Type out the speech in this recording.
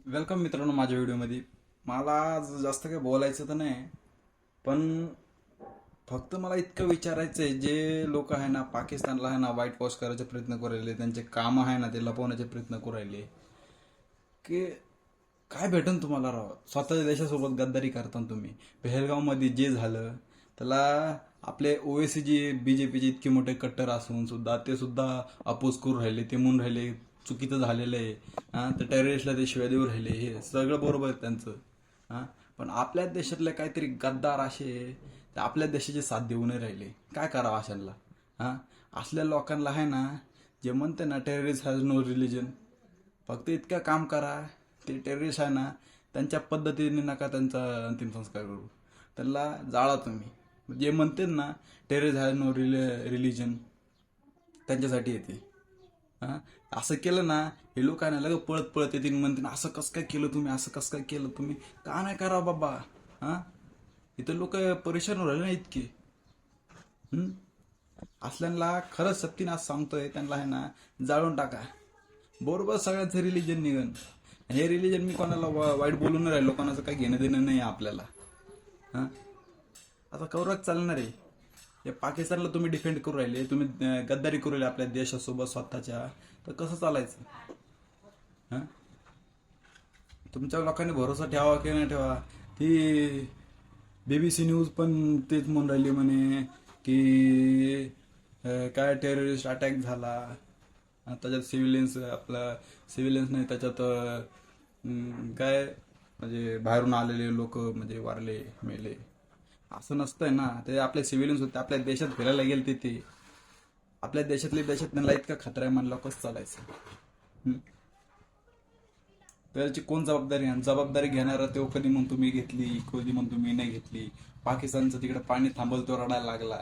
Welcome मित्रांनो माझ्या व्हिडिओमध्ये. मला आज जास्त काही बोलायचं तर नाही, पण फक्त मला इतकं विचारायचं आहे, जे लोक आहे ना पाकिस्तानला आहे ना व्हाईट वॉश करायचे प्रयत्न करू राहिले, त्यांचे काम आहे ना ते लपवण्याचे प्रयत्न करू राहिले, की काय भेटन तुम्हाला राव. स्वतःच्या देशासोबत गद्दारी करता तुम्ही. पेहलगावमध्ये जे झालं त्याला आपले ओवेसी जी बीजेपीचे इतके मोठे कट्टर असून सुद्धा ते सुद्धा अपोज करू राहिले. ते म्हणून राहिले चुकीचं झालेलं आहे. तर टेररिस्टला ते शिव्या देऊ राहिले. हे सगळं बरोबर आहे त्यांचं. हा पण आपल्याच देशातले काहीतरी गद्दार असे ते आपल्याच देशाची साथ देऊ नाही राहिले. काय करावं अशांना? हा असल्या लोकांना आहे ना, जे म्हणते ना टेररिस्ट हॅज नो रिलिजन, फक्त इतकं काम करा. ते टेररिस्ट आहे ना त्यांच्या पद्धतीने नका त्यांचा अंतिम संस्कार करू. त्यांना जाळा तुम्ही. जे म्हणते ना टेररिस्ट हॅज नो रिलिजन, त्यांच्यासाठी येते. हा असं केलं ना हे लोक आहे ना लगेच पळत पळत येतील, म्हणते असं कसं काय केलं तुम्ही, असं कसं काय केलं तुम्ही. का नाही करा बाबा. हा इथं लोक परेशान होऊ राहिले ना इतके. हम्म असल्यांना खरंच सक्तीनं आज सांगतोय, त्यांना आहे ना जाळून टाका. बरोबर सगळ्यांचं रिलीजन निघन. हे रिलीजन मी कोणाला वाईट बोलून नाही राहिलो, कोणाचं काही घेणं देणं नाही आपल्याला. हा आता कौरक चालणार आहे. हे पाकिस्तानला तुम्ही डिफेंड करू राहिले, तुम्ही गद्दारी करू राहिले आपल्या देशासोबत स्वतःच्या, तर कसं चालायचं? हा तुमच्या लोकांनी भरोसा ठेवा की नाही ठेवा. ती बीबीसी न्यूज पण तेच म्हणून राहिली म्हणे की काय टेररिस्ट अटॅक झाला. त्याच्यात सिव्हिलियन्स, आपला सिव्हिलियन्स नाही त्याच्यात काय म्हणजे बाहेरून आलेले लोक म्हणजे वारले मेले. असं नसतंय ना. ते आपले सिव्हिलियन्स होते, आपल्या देशात फिरायला गेले ते आपल्या देशात त्यांना इतका खतरा आहे म्हणलं कसं चालायचं? त्याची कोण जबाबदारी आहे? जबाबदारी घेणारा तो कधी म्हणतो मी घेतली, कधी म्हणतो मी नाही घेतली. पाकिस्तानचं तिकडे पाणी थांबल तो रडायला लागला.